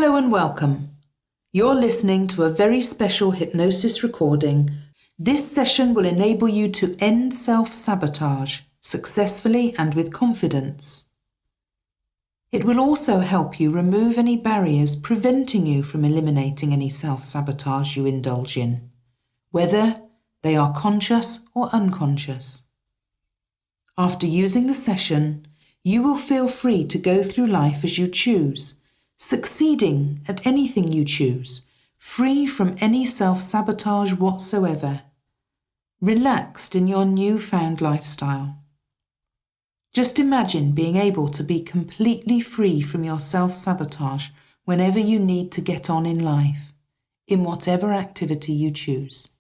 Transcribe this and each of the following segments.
Hello and welcome. You're listening to a very special hypnosis recording. This session will enable you to end self-sabotage successfully and with confidence. It will also help you remove any barriers preventing you from eliminating any self-sabotage you indulge in, whether they are conscious or unconscious. After using the session, you will feel free to go through life as you choose, succeeding at anything you choose, free from any self-sabotage whatsoever, relaxed in your newfound lifestyle. Just imagine being able to be completely free from your self-sabotage whenever you need to get on in life, in whatever activity you choose.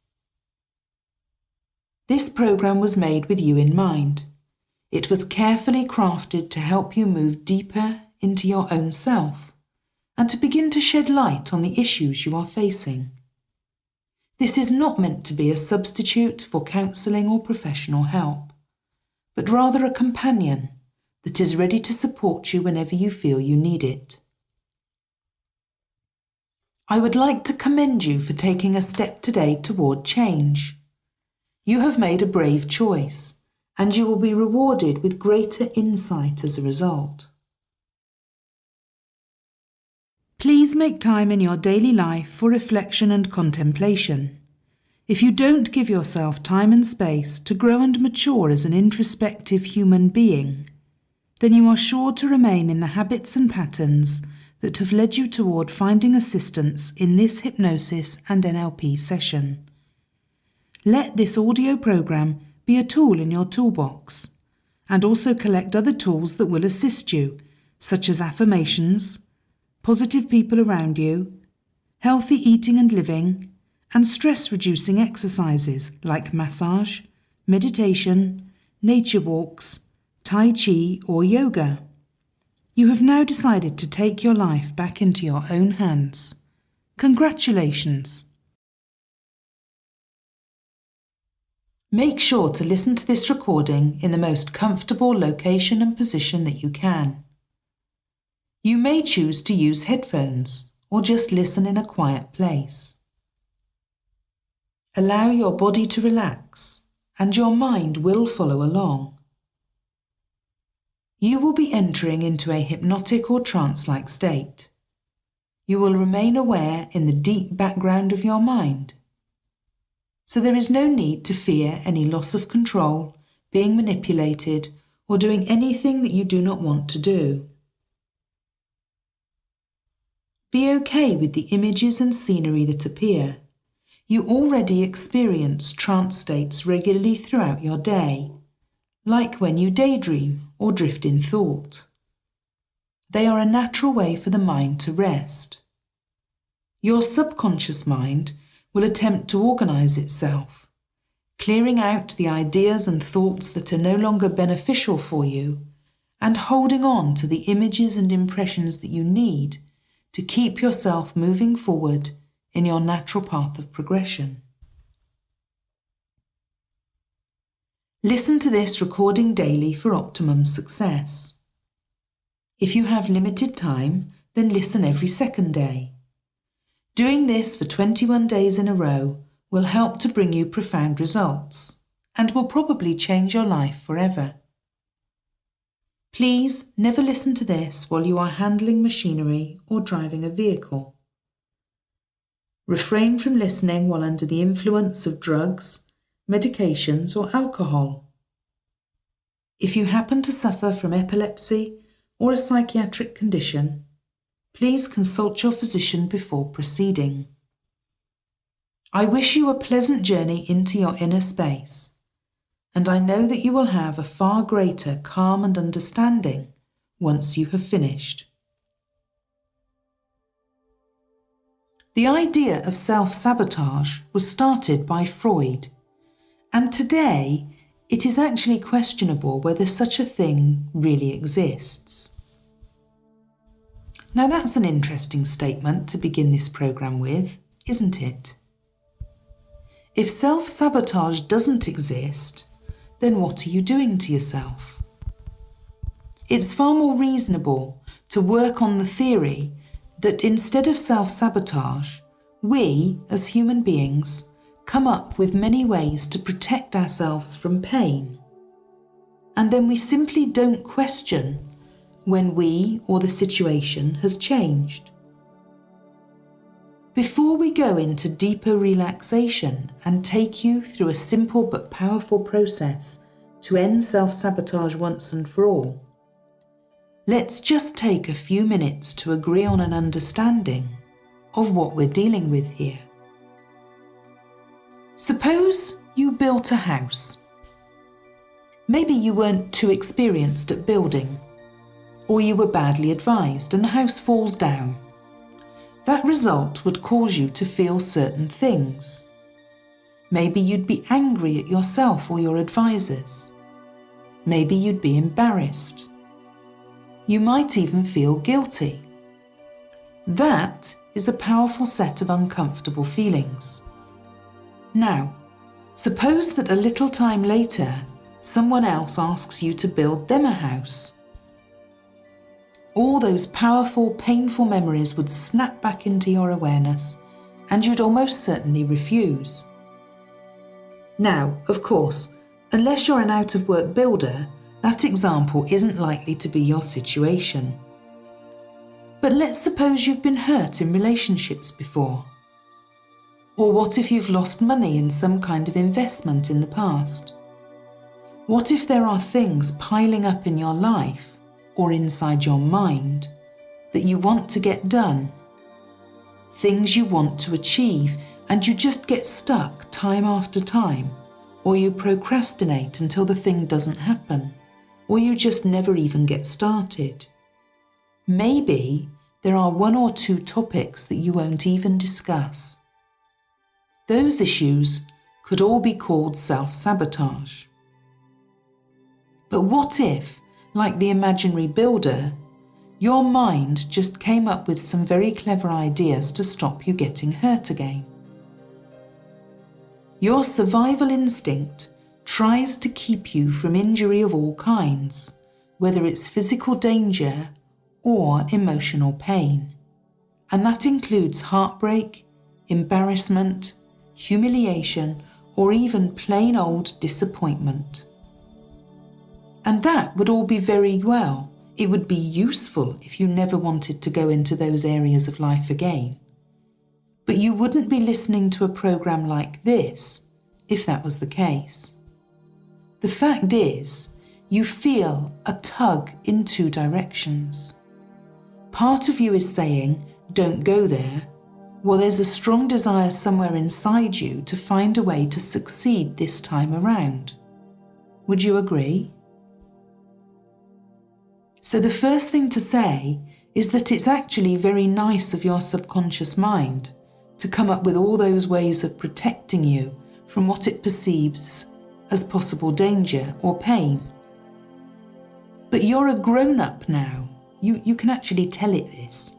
This program was made with you in mind. It was carefully crafted to help you move deeper into your own self and to begin to shed light on the issues you are facing. This is not meant to be a substitute for counselling or professional help, but rather a companion that is ready to support you whenever you feel you need it. I would like to commend you for taking a step today toward change. You have made a brave choice, and you will be rewarded with greater insight as a result. Please make time in your daily life for reflection and contemplation. If you don't give yourself time and space to grow and mature as an introspective human being, then you are sure to remain in the habits and patterns that have led you toward finding assistance in this hypnosis and NLP session. Let this audio program be a tool in your toolbox, and also collect other tools that will assist you, such as affirmations, positive people around you, healthy eating and living, and stress-reducing exercises like massage, meditation, nature walks, Tai Chi or yoga. You have now decided to take your life back into your own hands. Congratulations! Make sure to listen to this recording in the most comfortable location and position that you can. You may choose to use headphones or just listen in a quiet place. Allow your body to relax and your mind will follow along. You will be entering into a hypnotic or trance-like state. You will remain aware in the deep background of your mind. So there is no need to fear any loss of control, being manipulated, or doing anything that you do not want to do. Be okay with the images and scenery that appear. You already experience trance states regularly throughout your day, like when you daydream or drift in thought. They are a natural way for the mind to rest. Your subconscious mind will attempt to organize itself, clearing out the ideas and thoughts that are no longer beneficial for you and holding on to the images and impressions that you need to keep yourself moving forward in your natural path of progression. Listen to this recording daily for optimum success. If you have limited time, then listen every second day. Doing this for 21 days in a row will help to bring you profound results and will probably change your life forever. Please never listen to this while you are handling machinery or driving a vehicle. Refrain from listening while under the influence of drugs, medications or alcohol. If you happen to suffer from epilepsy or a psychiatric condition, please consult your physician before proceeding. I wish you a pleasant journey into your inner space, and I know that you will have a far greater calm and understanding once you have finished. The idea of self-sabotage was started by Freud, and today it is actually questionable whether such a thing really exists. Now that's an interesting statement to begin this program with, isn't it? If self-sabotage doesn't exist, then what are you doing to yourself? It's far more reasonable to work on the theory that instead of self-sabotage, we, as human beings, come up with many ways to protect ourselves from pain. And then we simply don't question when we or the situation has changed. Before we go into deeper relaxation and take you through a simple but powerful process to end self-sabotage once and for all, let's just take a few minutes to agree on an understanding of what we're dealing with here. Suppose you built a house. Maybe you weren't too experienced at building, or you were badly advised and the house falls down. That result would cause you to feel certain things. Maybe you'd be angry at yourself or your advisors. Maybe you'd be embarrassed. You might even feel guilty. That is a powerful set of uncomfortable feelings. Now, suppose that a little time later, someone else asks you to build them a house. All those powerful, painful memories would snap back into your awareness, and you'd almost certainly refuse. Now, of course, unless you're an out-of-work builder, that example isn't likely to be your situation. But let's suppose you've been hurt in relationships before. Or what if you've lost money in some kind of investment in the past? What if there are things piling up in your life or inside your mind that you want to get done? Things you want to achieve and you just get stuck time after time, or you procrastinate until the thing doesn't happen, or you just never even get started. Maybe there are one or two topics that you won't even discuss. Those issues could all be called self-sabotage. But what if, like the imaginary builder, your mind just came up with some very clever ideas to stop you getting hurt again? Your survival instinct tries to keep you from injury of all kinds, whether it's physical danger or emotional pain. And that includes heartbreak, embarrassment, humiliation, or even plain old disappointment. And that would all be very well. It would be useful if you never wanted to go into those areas of life again. But you wouldn't be listening to a program like this if that was the case. The fact is, you feel a tug in two directions. Part of you is saying, don't go there, while there's a strong desire somewhere inside you to find a way to succeed this time around. Would you agree? So the first thing to say is that it's actually very nice of your subconscious mind to come up with all those ways of protecting you from what it perceives as possible danger or pain. But you're a grown-up now. You can actually tell it this.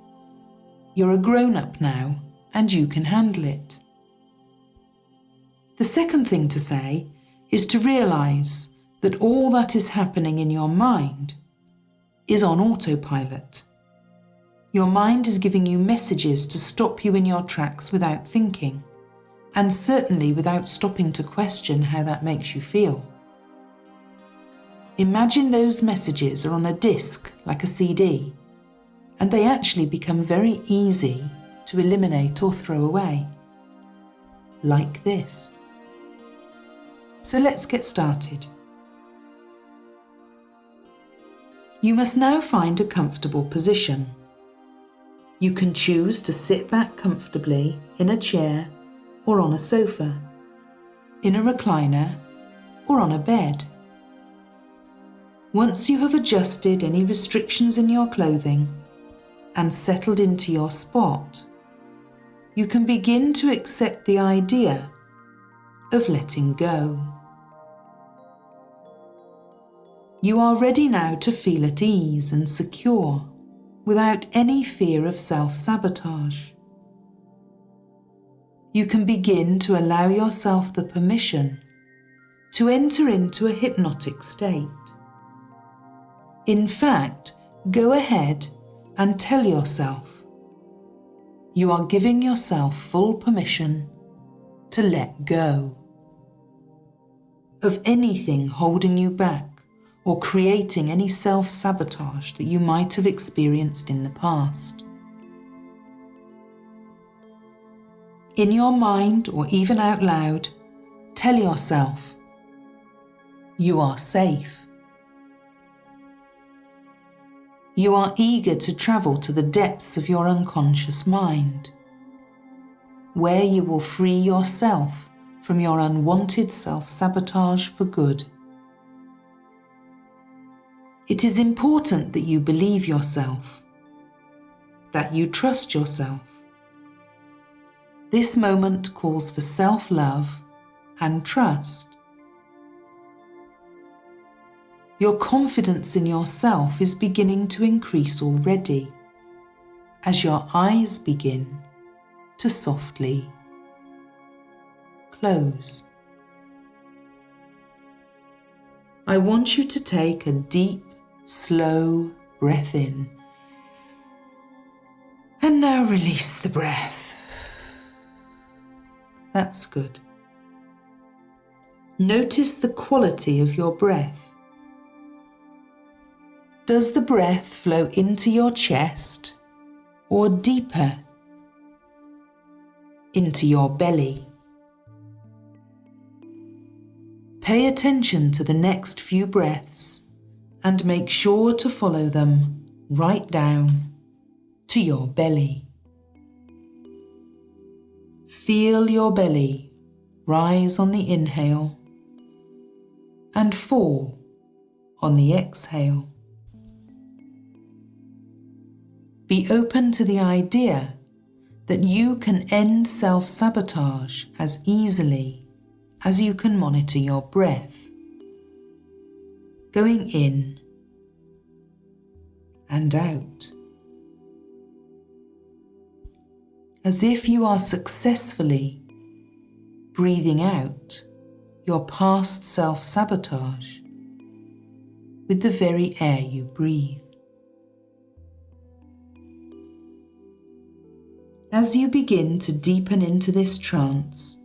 You're a grown-up now, and you can handle it. The second thing to say is to realise that all that is happening in your mind is on autopilot. Your mind is giving you messages to stop you in your tracks without thinking, and certainly without stopping to question how that makes you feel. Imagine those messages are on a disc like a CD, and they actually become very easy to eliminate or throw away. Like this. So let's get started. You must now find a comfortable position. You can choose to sit back comfortably in a chair or on a sofa, in a recliner or on a bed. Once you have adjusted any restrictions in your clothing and settled into your spot, you can begin to accept the idea of letting go. You are ready now to feel at ease and secure without any fear of self-sabotage. You can begin to allow yourself the permission to enter into a hypnotic state. In fact, go ahead and tell yourself You are giving yourself full permission to let go of anything holding you back or creating any self-sabotage that you might have experienced in the past. In your mind or even out loud, tell yourself, you are safe. You are eager to travel to the depths of your unconscious mind, where you will free yourself from your unwanted self-sabotage for good. It is important that you believe yourself, that you trust yourself. This moment calls for self-love and trust. Your confidence in yourself is beginning to increase already as your eyes begin to softly close. I want you to take a deep, slow breath in. And now release the breath. That's good. Notice the quality of your breath. Does the breath flow into your chest or deeper into your belly? Pay attention to the next few breaths and make sure to follow them right down to your belly. Feel your belly rise on the inhale and fall on the exhale. Be open to the idea that you can end self-sabotage as easily as you can monitor your breath, going in and out, as if you are successfully breathing out your past self-sabotage with the very air you breathe. As you begin to deepen into this trance,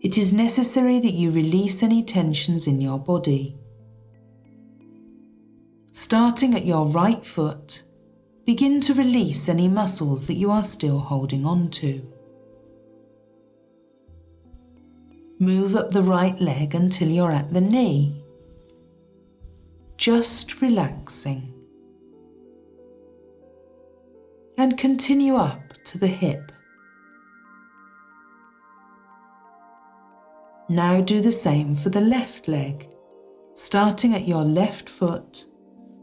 it is necessary that you release any tensions in your body. Starting at your right foot, begin to release any muscles that you are still holding on to. Move up the right leg until you're at the knee, just relaxing. And continue up to the hip. Now do the same for the left leg. Starting at your left foot,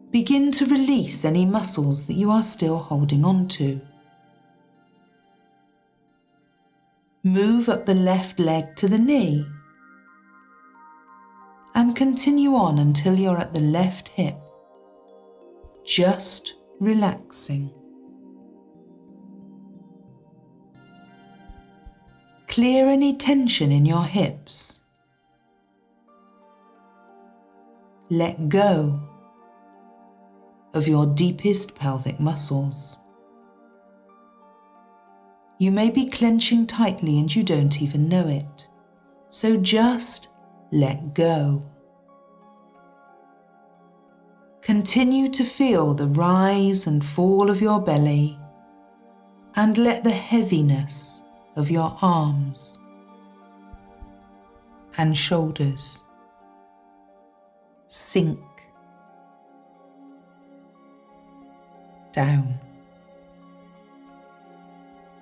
begin to release any muscles that you are still holding on to. Move up the left leg to the knee and continue on until you're at the left hip, just relaxing. Clear any tension in your hips. Let go of your deepest pelvic muscles. You may be clenching tightly and you don't even know it, so just let go. Continue to feel the rise and fall of your belly and let the heaviness of your arms and shoulders sink down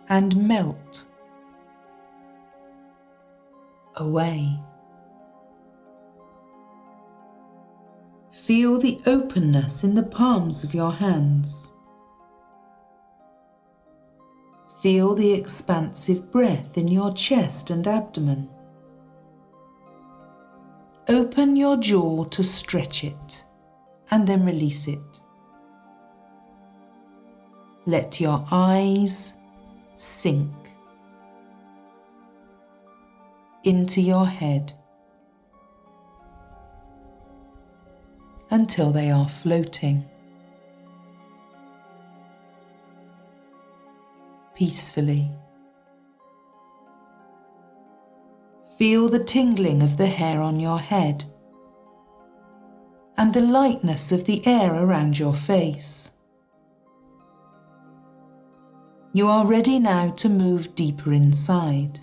and melt away. Feel the openness in the palms of your hands. Feel the expansive breath in your chest and abdomen. Open your jaw to stretch it and then release it. Let your eyes sink into your head until they are floating. peacefully. Feel the tingling of the hair on your head and the lightness of the air around your face. You are ready now to move deeper inside,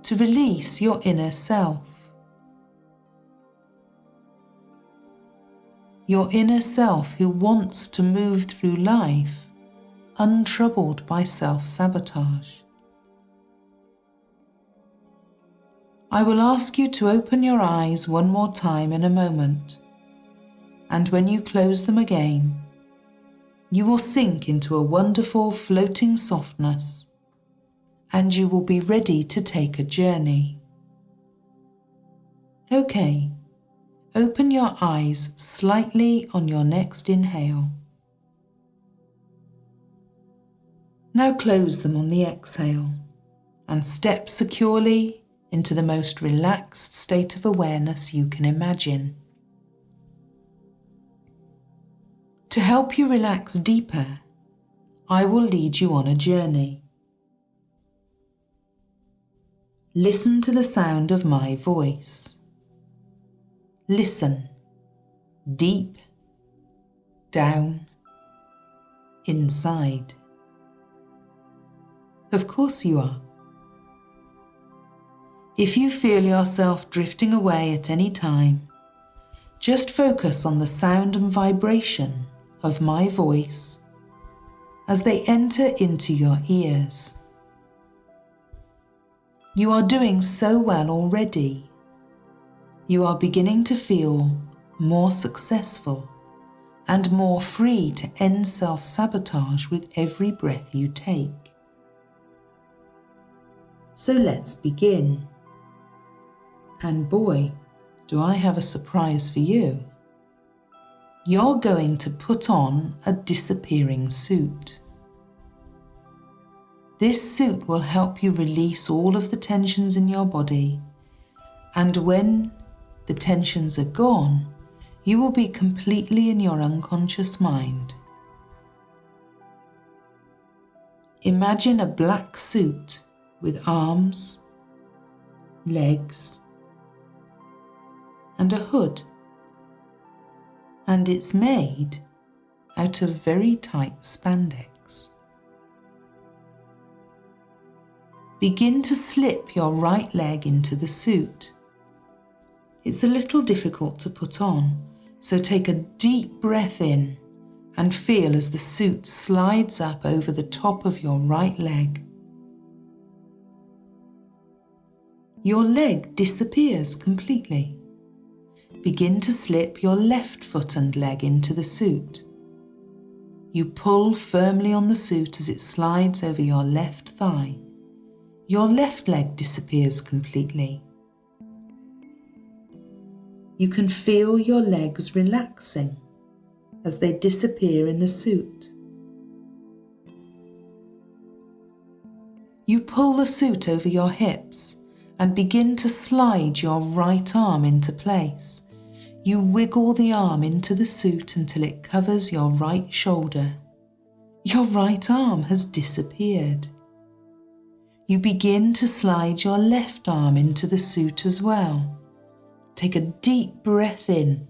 to release your inner self. Your inner self who wants to move through life untroubled by self-sabotage. I will ask you to open your eyes one more time in a moment, and when you close them again, you will sink into a wonderful floating softness, and you will be ready to take a journey. Okay, open your eyes slightly on your next inhale. Now close them on the exhale and step securely into the most relaxed state of awareness you can imagine. To help you relax deeper, I will lead you on a journey. Listen to the sound of my voice. Listen, deep, down, inside. Of course you are. If you feel yourself drifting away at any time, just focus on the sound and vibration of my voice as they enter into your ears. You are doing so well already. You are beginning to feel more successful and more free to end self-sabotage with every breath you take. So let's begin. And boy, do I have a surprise for you. You're going to put on a disappearing suit. This suit will help you release all of the tensions in your body, and when the tensions are gone, you will be completely in your unconscious mind. Imagine a black suit with arms, legs, and a hood, and it's made out of very tight spandex. Begin to slip your right leg into the suit. It's a little difficult to put on, so take a deep breath in and feel as the suit slides up over the top of your right leg. Your leg disappears completely. Begin to slip your left foot and leg into the suit. You pull firmly on the suit as it slides over your left thigh. Your left leg disappears completely. You can feel your legs relaxing as they disappear in the suit. You pull the suit over your hips and begin to slide your right arm into place. You wiggle the arm into the suit until it covers your right shoulder. Your right arm has disappeared. You begin to slide your left arm into the suit as well. Take a deep breath in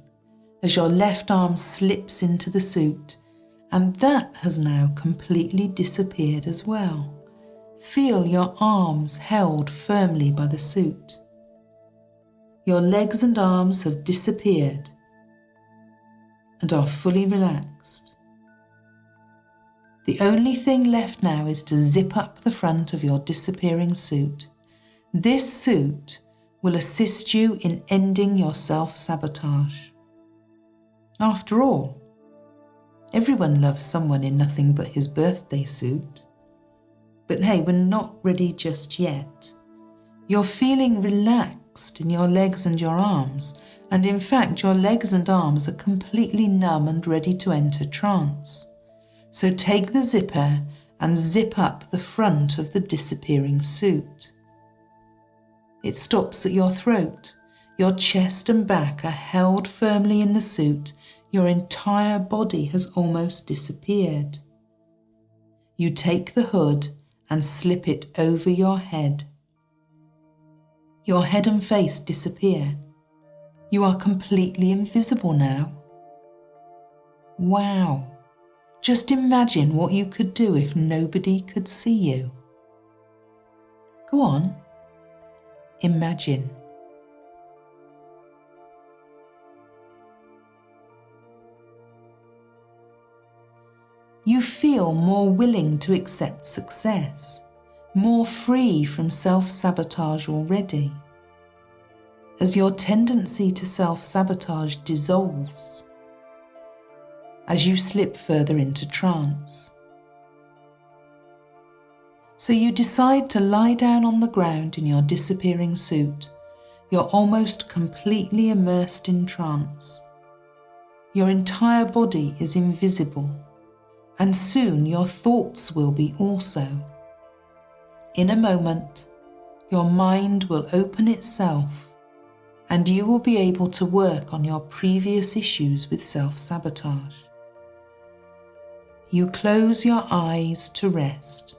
as your left arm slips into the suit, and that has now completely disappeared as well. Feel your arms held firmly by the suit. Your legs and arms have disappeared and are fully relaxed. The only thing left now is to zip up the front of your disappearing suit. This suit will assist you in ending your self-sabotage. After all, everyone loves someone in nothing but his birthday suit. But hey, we're not ready just yet. You're feeling relaxed in your legs and your arms, and in fact your legs and arms are completely numb and ready to enter trance. So take the zipper and zip up the front of the disappearing suit. It stops at your throat. Your chest and back are held firmly in the suit. Your entire body has almost disappeared. you take the hood and slip it over your head. Your head and face disappear. You are completely invisible now. Wow! Just imagine what you could do if nobody could see you. Go on. Imagine. You feel more willing to accept success, more free from self-sabotage already. As your tendency to self-sabotage dissolves, as you slip further into trance. So you decide to lie down on the ground in your disappearing suit. You're almost completely immersed in trance. Your entire body is invisible, and soon your thoughts will be also. In a moment, your mind will open itself, and you will be able to work on your previous issues with self-sabotage. You close your eyes to rest.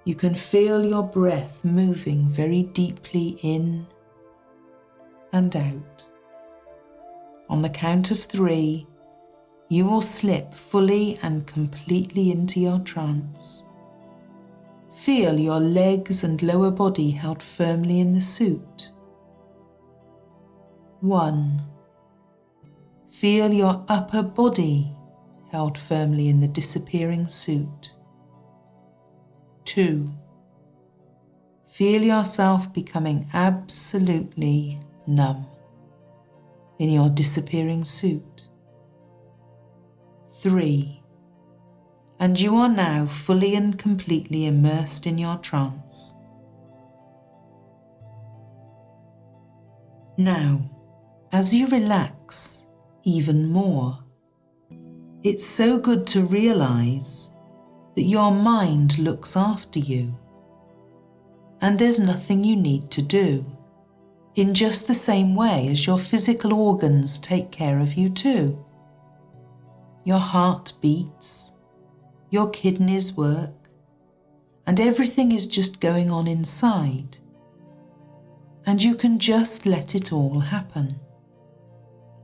You can feel your breath moving very deeply in and out. On the count of 3, you will slip fully and completely into your trance. Feel your legs and lower body held firmly in the suit. 1. Feel your upper body held firmly in the disappearing suit. 2. Feel yourself becoming absolutely numb in your disappearing suit. 3. And you are now fully and completely immersed in your trance. Now, as you relax even more, it's so good to realize that your mind looks after you, and there's nothing you need to do, in just the same way as your physical organs take care of you too. Your heart beats, your kidneys work, and everything is just going on inside, and you can just let it all happen,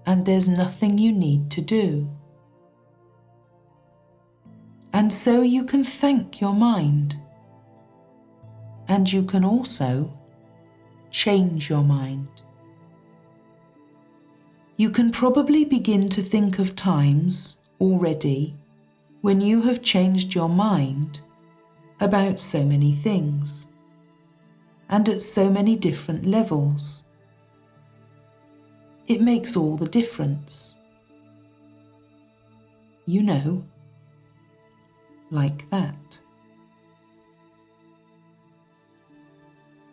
and there's nothing you need to do. And so you can thank your mind, and you can also change your mind. You can probably begin to think of times already when you have changed your mind about so many things and at so many different levels. It makes all the difference. You know, like that.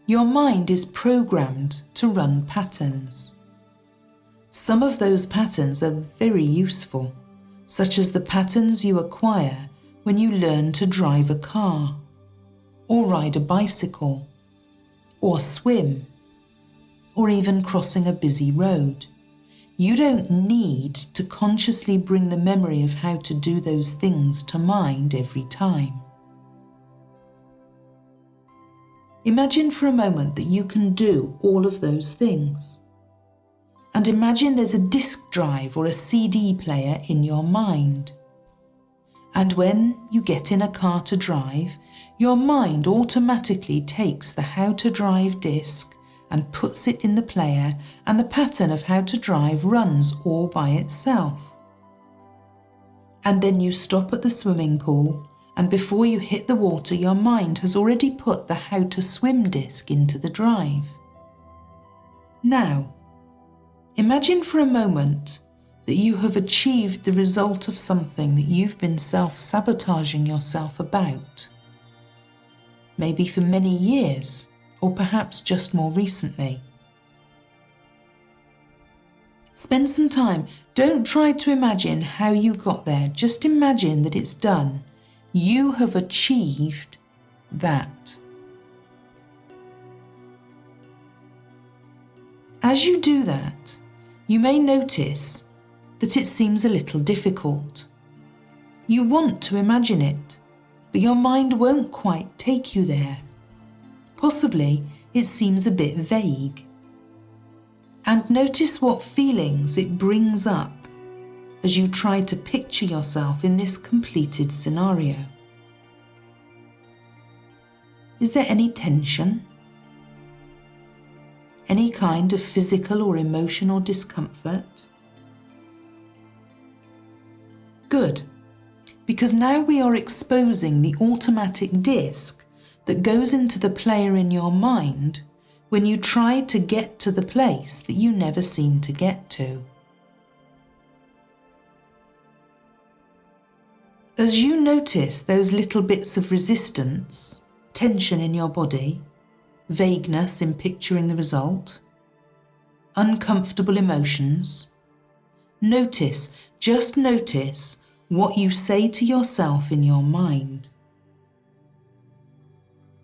Your mind is programmed to run patterns. Some of those patterns are very useful, such as the patterns you acquire when you learn to drive a car, or ride a bicycle, or swim, or even crossing a busy road. You don't need to consciously bring the memory of how to do those things to mind every time. Imagine for a moment that you can do all of those things. And imagine there's a disk drive or a CD player in your mind. And when you get in a car to drive, your mind automatically takes the how to drive disc and puts it in the player, and the pattern of how to drive runs all by itself. And then you stop at the swimming pool, and before you hit the water, your mind has already put the how to swim disc into the drive. Now, imagine for a moment that you have achieved the result of something that you've been self-sabotaging yourself about, maybe for many years, or perhaps just more recently. Spend some time. Don't try to imagine how you got there. Just imagine that it's done. You have achieved that. As you do that, you may notice that it seems a little difficult. You want to imagine it, but your mind won't quite take you there. Possibly it seems a bit vague. And notice what feelings it brings up as you try to picture yourself in this completed scenario. Is there any tension? Any kind of physical or emotional discomfort? Good, because now we are exposing the automatic disc that goes into the player in your mind when you try to get to the place that you never seem to get to. As you notice those little bits of resistance, tension in your body, vagueness in picturing the result, uncomfortable emotions, just notice what you say to yourself in your mind.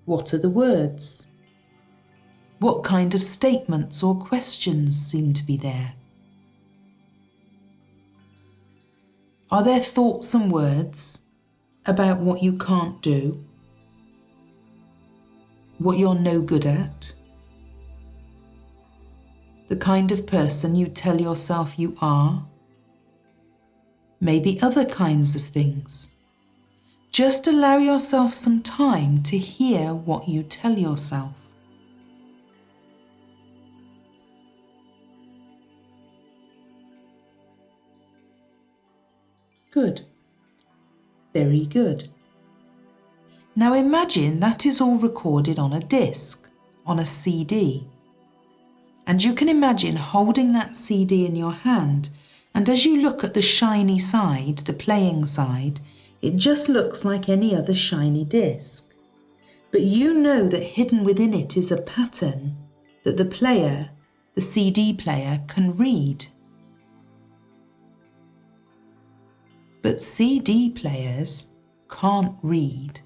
What are the words? What kind of statements or questions seem to be there? Are there thoughts and words about what you can't do? What you're no good at? The kind of person you tell yourself you are? Maybe other kinds of things. Just allow yourself some time to hear what you tell yourself. Good. Very good. Now imagine that is all recorded on a disc, on a CD. And you can imagine holding that CD in your hand, and as you look at the shiny side, the playing side, it just looks like any other shiny disc. But you know that hidden within it is a pattern that the player, the CD player, can read. But CD players can't read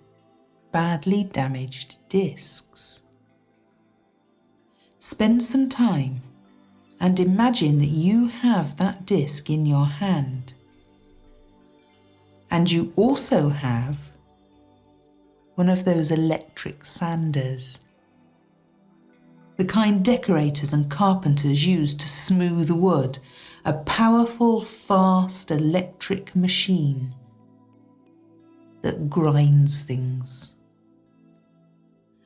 badly damaged discs. Spend some time and imagine that you have that disc in your hand. And you also have one of those electric sanders, the kind decorators and carpenters use to smooth wood, a powerful, fast electric machine that grinds things.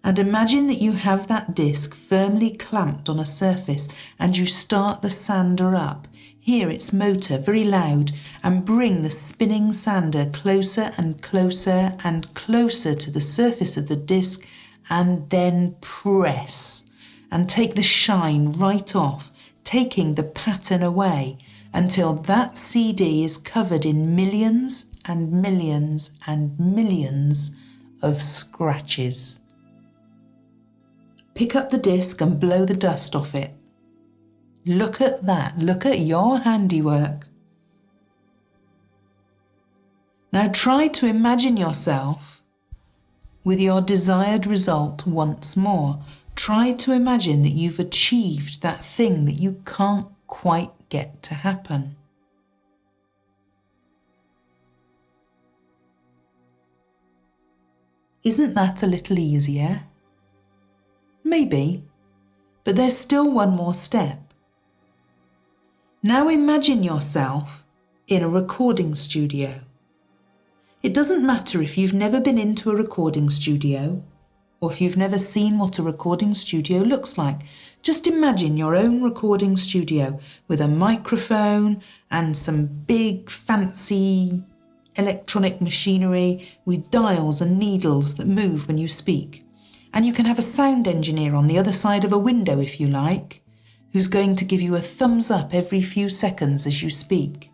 And imagine that you have that disc firmly clamped on a surface and you start the sander up, hear its motor very loud, and bring the spinning sander closer and closer and closer to the surface of the disc, and then press and take the shine right off, taking the pattern away until that CD is covered in millions and millions and millions of scratches. Pick up the disc and blow the dust off it. Look at that. Look at your handiwork. Now try to imagine yourself with your desired result once more. Try to imagine that you've achieved that thing that you can't quite get to happen. Isn't that a little easier? Maybe, but there's still one more step. Now imagine yourself in a recording studio. It doesn't matter if you've never been into a recording studio or if you've never seen what a recording studio looks like. Just imagine your own recording studio with a microphone and some big fancy electronic machinery with dials and needles that move when you speak. And you can have a sound engineer on the other side of a window if you like, who's going to give you a thumbs up every few seconds as you speak.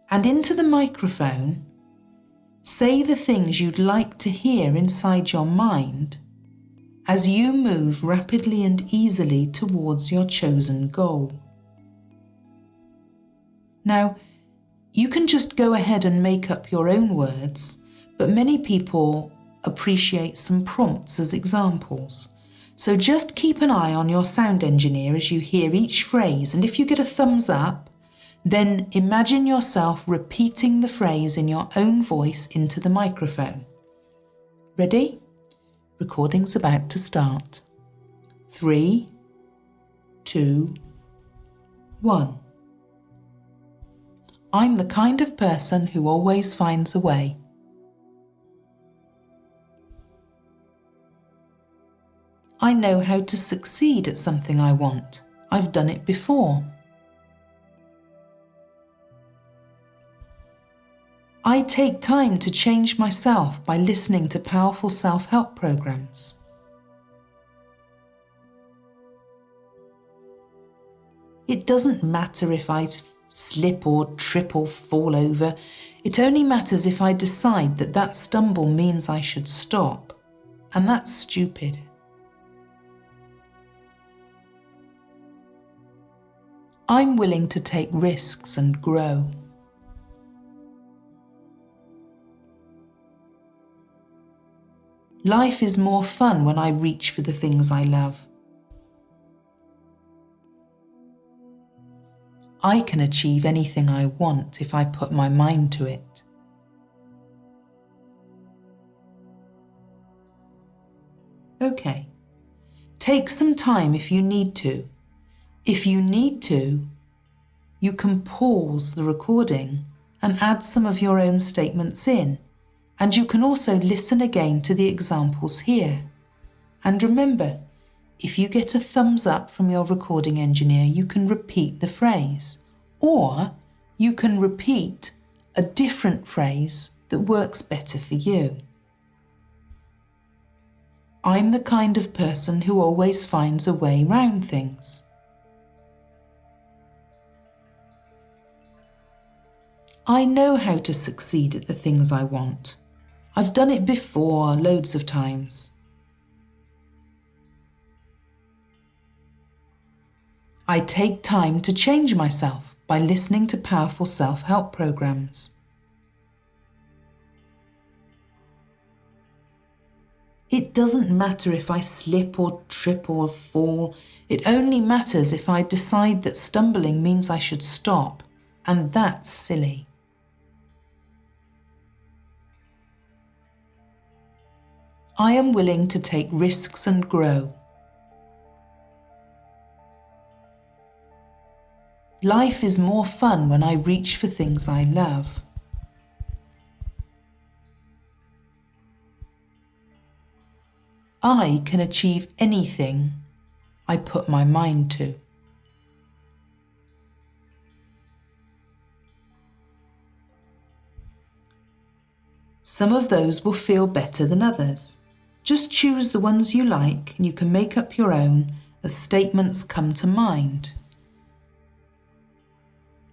And into the microphone, say the things you'd like to hear inside your mind as you move rapidly and easily towards your chosen goal. Now, you can just go ahead and make up your own words, but many people appreciate some prompts as examples. So just keep an eye on your sound engineer as you hear each phrase, and if you get a thumbs up, then imagine yourself repeating the phrase in your own voice into the microphone. Ready? Recording's about to start. 3, 2, 1. I'm the kind of person who always finds a way. I know how to succeed at something I want. I've done it before. I take time to change myself by listening to powerful self-help programs. It doesn't matter if I slip or trip or fall over. It only matters if I decide that that stumble means I should stop. And that's stupid. I'm willing to take risks and grow. Life is more fun when I reach for the things I love. I can achieve anything I want if I put my mind to it. Okay, take some time if you need to. If you need to, you can pause the recording and add some of your own statements in, and you can also listen again to the examples here. And remember, if you get a thumbs up from your recording engineer, you can repeat the phrase, or you can repeat a different phrase that works better for you. I'm the kind of person who always finds a way round things. I know how to succeed at the things I want. I've done it before, loads of times. I take time to change myself by listening to powerful self-help programs. It doesn't matter if I slip or trip or fall. It only matters if I decide that stumbling means I should stop, and that's silly. I am willing to take risks and grow. Life is more fun when I reach for things I love. I can achieve anything I put my mind to. Some of those will feel better than others. Just choose the ones you like and you can make up your own as statements come to mind.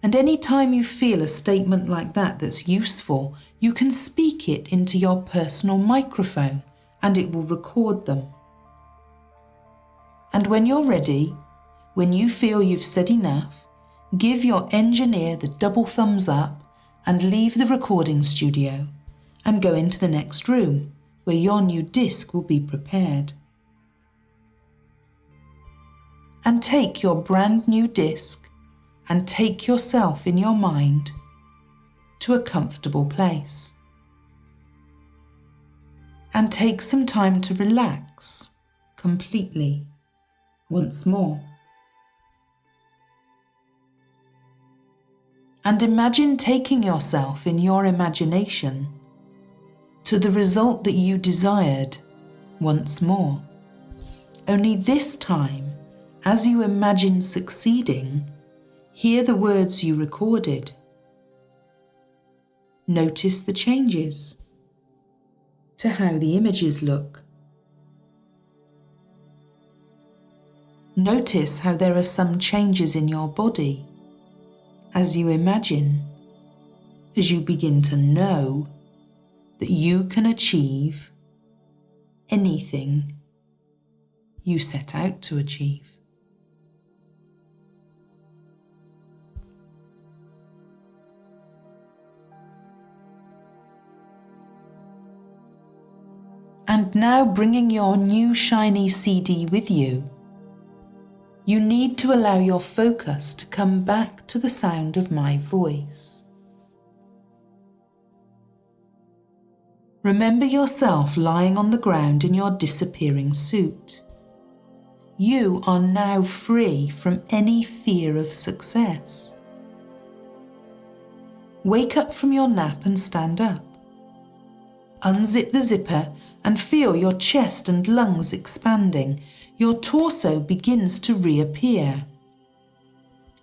And any time you feel a statement like that that's useful, you can speak it into your personal microphone and it will record them. And when you're ready, when you feel you've said enough, give your engineer the double thumbs up and leave the recording studio and go into the next room where your new disc will be prepared. And take your brand new disc and take yourself in your mind to a comfortable place. And take some time to relax completely once more. And imagine taking yourself in your imagination to the result that you desired once more. Only this time, as you imagine succeeding, hear the words you recorded. Notice the changes to how the images look. Notice how there are some changes in your body as you imagine, as you begin to know that you can achieve anything you set out to achieve. And now, bringing your new shiny CD with you, you need to allow your focus to come back to the sound of my voice. Remember yourself lying on the ground in your disappearing suit. You are now free from any fear of success. Wake up from your nap and stand up. Unzip the zipper and feel your chest and lungs expanding. Your torso begins to reappear.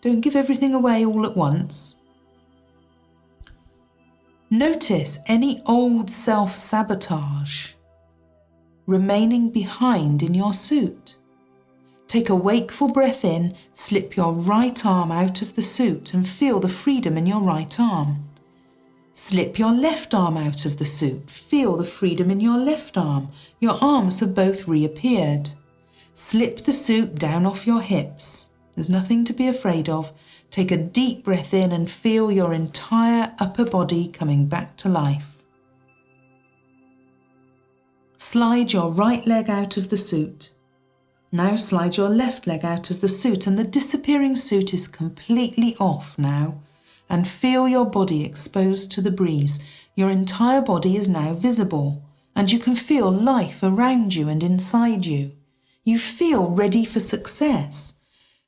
Don't give everything away all at once. Notice any old self-sabotage remaining behind in your suit. Take a wakeful breath in, slip your right arm out of the suit and feel the freedom in your right arm. Slip your left arm out of the suit, feel the freedom in your left arm. Your arms have both reappeared. Slip the suit down off your hips. There's nothing to be afraid of. Take a deep breath in and feel your entire upper body coming back to life. Slide your right leg out of the suit. Now slide your left leg out of the suit and the disappearing suit is completely off now. And feel your body exposed to the breeze. Your entire body is now visible and you can feel life around you and inside you. You feel ready for success.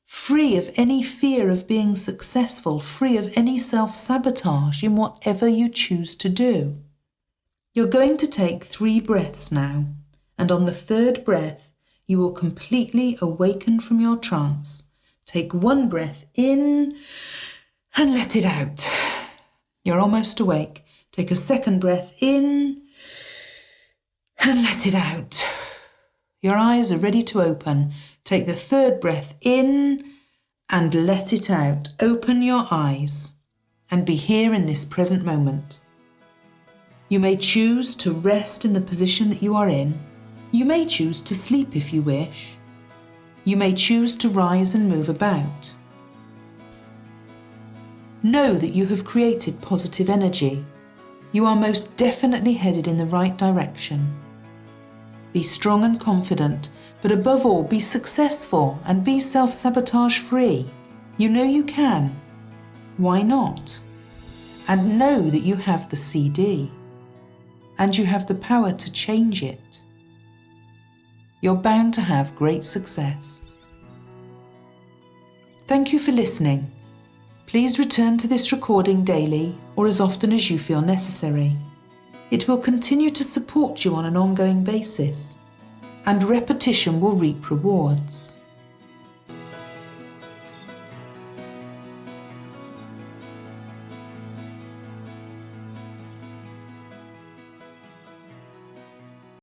Free of any fear of being successful, free of any self-sabotage in whatever you choose to do. You're going to take 3 breaths now, and on the 3rd breath, you will completely awaken from your trance. Take 1 breath in and let it out. You're almost awake. Take a 2nd breath in and let it out. Your eyes are ready to open. Take the 3rd breath in and let it out. Open your eyes and be here in this present moment. You may choose to rest in the position that you are in. You may choose to sleep if you wish. You may choose to rise and move about. Know that you have created positive energy. You are most definitely headed in the right direction. Be strong and confident, but above all, be successful and be self-sabotage free. You know you can. Why not? And know that you have the CD. And you have the power to change it. You're bound to have great success. Thank you for listening. Please return to this recording daily or as often as you feel necessary. It will continue to support you on an ongoing basis, and repetition will reap rewards.